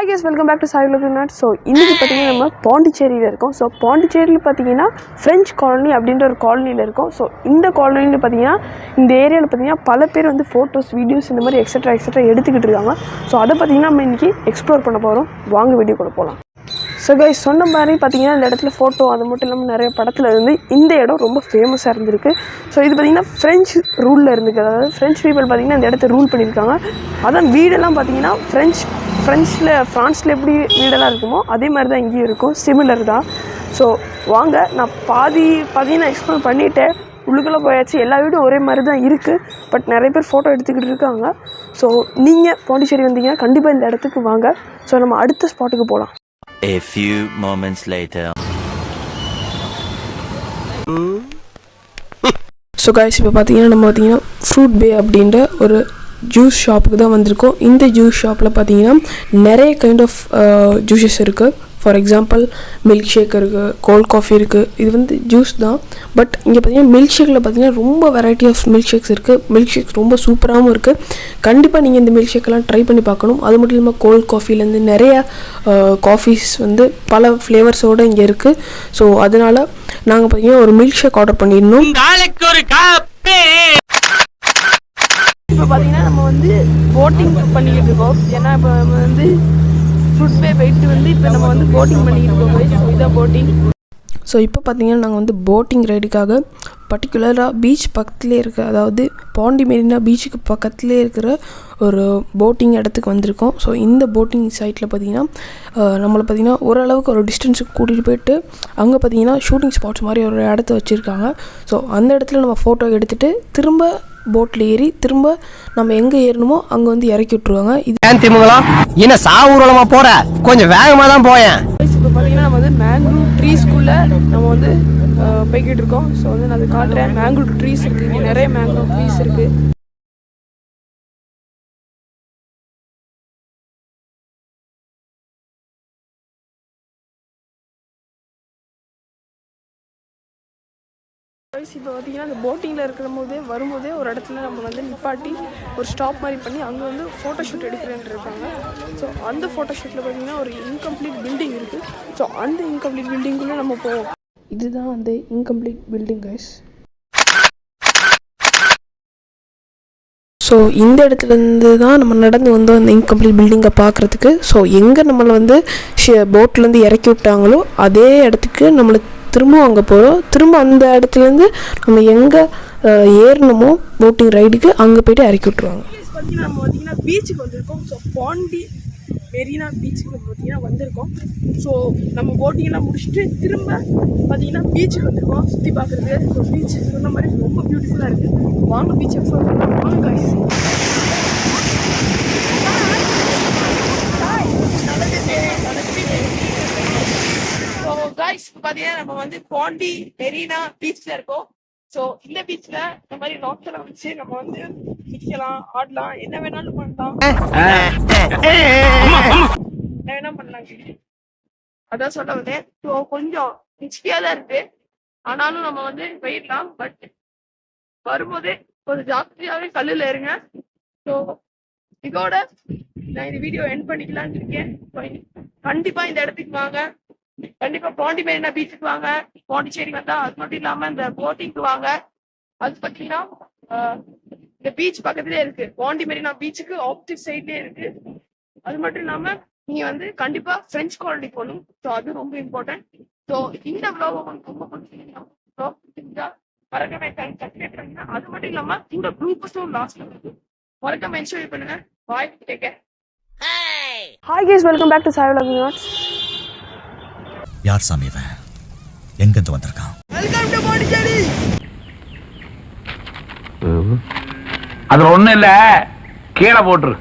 Hi guys, welcome back to chai local நாட். So இன்றைக்கி பார்த்தீங்கன்னா நம்ம பாண்டிச்சேரியில் இருக்கோம். ஸோ பாண்டிச்சேரியில் பார்த்தீங்கன்னா ஃப்ரெஞ்ச் காலனி அப்படின்ற ஒரு காலனியில் இருக்கோம். ஸோ இந்த காலனியில் பார்த்தீங்கன்னா இந்த ஏரியாவில் பார்த்தீங்கன்னா பல பேர் வந்து ஃபோட்டோஸ், வீடியோஸ் இந்த மாதிரி எக்ஸட்ரா எடுத்துக்கிட்டு இருக்காங்க. ஸோ அதை பார்த்தீங்கன்னா நம்ம இன்றைக்கி எக்ஸ்ப்ளோர் பண்ண போகிறோம். வாங்க வீடியோ கூட போகலாம். ஸோ கைஸ், சொன்ன மாதிரி பார்த்தீங்கன்னா இந்த இடத்துல ஃபோட்டோ அது மட்டும் இல்லாமல் நிறைய படத்தில் இருந்து இந்த இடம் ரொம்ப ஃபேமஸாக இருந்திருக்கு. ஸோ இது பார்த்திங்கன்னா ஃப்ரெஞ்ச் ரூலில் இருந்துருக்கு. அதாவது ஃப்ரெஞ்ச் பீப்புள் பார்த்திங்கன்னா இந்த இடத்த ரூல் பண்ணியிருக்காங்க. அதான் வீடெல்லாம் பார்த்திங்கன்னா ஃப்ரான்ஸில் எப்படி வீடெல்லாம் இருக்குமோ அதே மாதிரி தான் இங்கேயும் இருக்கும், சிமிலர் தான். ஸோ வாங்க, நான் பார்த்தீங்கன்னா எக்ஸ்ப்ளோர் பண்ணிவிட்டேன். உள்ளுக்குள்ளே போயாச்சு. எல்லா வீடும் ஒரே மாதிரி தான் இருக்குது. பட் நிறைய பேர் ஃபோட்டோ எடுத்துக்கிட்டு இருக்காங்க. ஸோ நீங்கள் பாண்டிச்சேரி வந்தீங்கன்னா கண்டிப்பாக இந்த இடத்துக்கு வாங்க. ஸோ நம்ம அடுத்த ஸ்பாட்டுக்கு போகலாம். A few moments later. So guys, இப்போ பார்த்தீங்கன்னா நம்ம ஃப்ரூட் பே அப்படின்ற ஒரு ஜூஸ் ஷாப்புக்கு தான் வந்திருக்கோம். இந்த ஜூஸ் ஷாப்பில் பார்த்தீங்கன்னா நிறைய கைண்ட் ஆஃப் ஜூஸஸ் இருக்குது. ஃபார் எக்ஸாம்பிள் மில்க் ஷேக் இருக்குது, கோல்ட் காஃபி இருக்குது. இது வந்து ஜூஸ் தான். பட் இங்கே பார்த்தீங்கன்னா மில்க் ஷேக்கில் பார்த்தீங்கன்னா ரொம்ப வெரைட்டி ஆஃப் மில்க் ஷேக்ஸ் இருக்குது. மில்க் ஷேக்ஸ் ரொம்ப சூப்பராகவும் இருக்குது. கண்டிப்பாக நீங்கள் இந்த மில்க் ஷேக்கெல்லாம் ட்ரை பண்ணி பார்க்கணும். அது மட்டும் இல்லாமல் கோல்ட் காஃபிலேருந்து நிறைய காஃபீஸ் வந்து பல ஃப்ளேவர்ஸோடு இங்கே இருக்குது. ஸோ அதனால் நாங்கள் பார்த்தீங்கன்னா ஒரு மில்க் ஷேக் ஆர்டர் பண்ணியிருந்தோம். இப்போ பார்த்தீங்கன்னா நம்ம வந்து போட்டிங் பண்ணிக்கிட்டு இருக்கோம். ஏன்னா இப்போ நம்ம வந்து ஃப்ரூட் பே போயிட்டு வந்து இப்போ நம்ம வந்து போட்டிங் பண்ணிக்கிட்டு இருக்கோம். ஸோ இதான் போட்டிங். ஸோ இப்போ பார்த்தீங்கன்னா நாங்கள் வந்து போட்டிங் ரைடுக்காக பர்டிகுலராக பீச் பக்கத்துலேயே இருக்க, அதாவது பாண்டி மெரினா பீச்சுக்கு பக்கத்துலேயே இருக்கிற ஒரு போட்டிங் இடத்துக்கு வந்திருக்கோம். ஸோ இந்த போட்டிங் சைட்டில் பார்த்திங்கன்னா நம்மளை பார்த்திங்கன்னா ஓரளவுக்கு ஒரு டிஸ்டன்ஸுக்கு கூட்டிகிட்டு போயிட்டு அங்கே பார்த்திங்கன்னா ஷூட்டிங் ஸ்பாட்ஸ் மாதிரி ஒரு இடத்த வச்சுருக்காங்க. ஸோ அந்த இடத்துல நம்ம ஃபோட்டோ எடுத்துகிட்டு திரும்ப போட்டில் ஏறி திரும்ப நம்ம எங்கே ஏறணுமோ அங்கே வந்து இறக்கி விட்ருவாங்க. இது என்ன சாவூரமா போற, கொஞ்சம் வேகமாக தான் போயேன். இப்போ பார்த்தீங்கன்னா நம்ம வந்து மேங்க்ரூவ் ட்ரீஸ்குள்ளே நம்ம வந்து போய்கிட்டு இருக்கோம். ஸோ வந்து நான் அதை காட்டுறேன். மேங்க்ரூவ் ட்ரீஸ் இருக்குது, இங்கே நிறைய மேங்க்ரூவ் ட்ரீஸ் இருக்குது. இப்போ பார்த்தீங்கன்னா அந்த போட்டிங்கில் இருக்கிற வரும்போதே ஒரு இடத்துல நம்ம வந்து நிப்பாட்டி ஒரு ஸ்டாப் மாதிரி பண்ணி அங்கே வந்து ஃபோட்டோ ஷூட் எடுக்கிறேன்னு இருக்காங்க. ஸோ அந்த ஃபோட்டோ ஷூட்டில் பார்த்தீங்கன்னா ஒரு இன்கம்ப்ளீட் பில்டிங் இருக்குது. ஸோ அந்த இன்கம்ப்ளீட் பில்டிங்குள்ளே நம்ம போவோம். இதுதான் அந்த இன்கம்ப்ளீட் பில்டிங் கைஸ். ஸோ இந்த இடத்துலேருந்து தான் நம்ம நடந்து வந்தோம் அந்த இன்கம்ப்ளீட் பில்டிங்கை பார்க்குறதுக்கு. ஸோ எங்கே நம்மளை வந்து போட்லேருந்து இறக்கி விட்டாங்களோ அதே இடத்துக்கு நம்மளை திரும்ப அங்கே போகிறோம். திரும்ப அந்த இடத்துலேருந்து நம்ம எங்கே ஏறணுமோ போட்டிங் ரைடுக்கு அங்கே போய்ட்டு இறக்கி விட்ருவாங்க. நம்ம பார்த்தீங்கன்னா பீச்சுக்கு வந்திருக்கோம். ஸோ பாண்டி மெரினா பீச்சுக்கு பார்த்தீங்கன்னா வந்திருக்கோம். ஸோ நம்ம போட்டிங்கெல்லாம் முடிச்சுட்டு திரும்ப பார்த்தீங்கன்னா பீச்சுக்கு வந்திருக்கோம் சுற்றி பார்க்குறது. ஸோ பீச் சொன்ன மாதிரி ரொம்ப பியூட்டிஃபுல்லாக இருக்குது. வாங்க பீச் எக்ஸ்ப்ளோர் பண்ணலாம். வாங்க காய்ஸ். காய்ஸ், பார்த்தீங்கன்னா நம்ம வந்து பாண்டி மெரினா பீச்சில் இருக்கோம். ஸோ இந்த பீச்சில் இந்த மாதிரி நாட்களை வச்சு நம்ம வந்து நிற்கலாம், ஆடலாம், என்ன வேணாலும் பண்ணலாம். என்ன வேணா பண்ணலாங்க. அதான் சொல்ல வந்தேன். ஸோ கொஞ்சம் ரிஸ்கியாக தான் இருக்கு, ஆனாலும் நம்ம வந்து போயிடலாம். பட் வரும்போதே கொஞ்சம் ஜாஸ்தியாகவே கல்லில் இருங்க. ஸோ இதோட நான் இந்த வீடியோ எண்ட் பண்ணிக்கலான்னு இருக்கேன். கண்டிப்பாக இந்த இடத்துக்கு வாங்க. கண்டிப்பா பாண்டி மெரினா பீச்சுக்கு வாங்க. பாண்டிச்சேரி வந்தா அது மட்டும் இல்லாம இந்த போட்டிங்க்கு வாங்க. அது பாத்தீங்கன்னா இந்த பீச் பக்கத்துலயே இருக்கு. பாண்டி மெரினா பீச்சுக்கு ஆப்போசிட் சைட்லயே இருக்கு. அது மட்டும் இல்லாம நீங்க வந்து கண்டிப்பா பிரெஞ்ச் காலனி போகணும். ஸோ அது ரொம்ப இம்பார்ட்டன்ட். ஸோ இந்த விளாக் உங்களுக்கு ரொம்ப பிடிச்சிருந்தா மறக்காம சப்ஸ்கிரைப் பண்ணுங்க. அது மட்டும் இல்லாம இந்த ப்ளூபர்ஸும் லாஸ்ட்ல இருக்கு, மறக்காம என்ஜாய் பண்ணுங்க. Bye, take care. Hi guys, welcome back to chai local not. யார் சாமி இவன், எங்கிருந்து வந்திருக்கான்? Welcome to Pondicherry. அதுல ஒண்ணு இல்ல, கீழே போட்டுரு.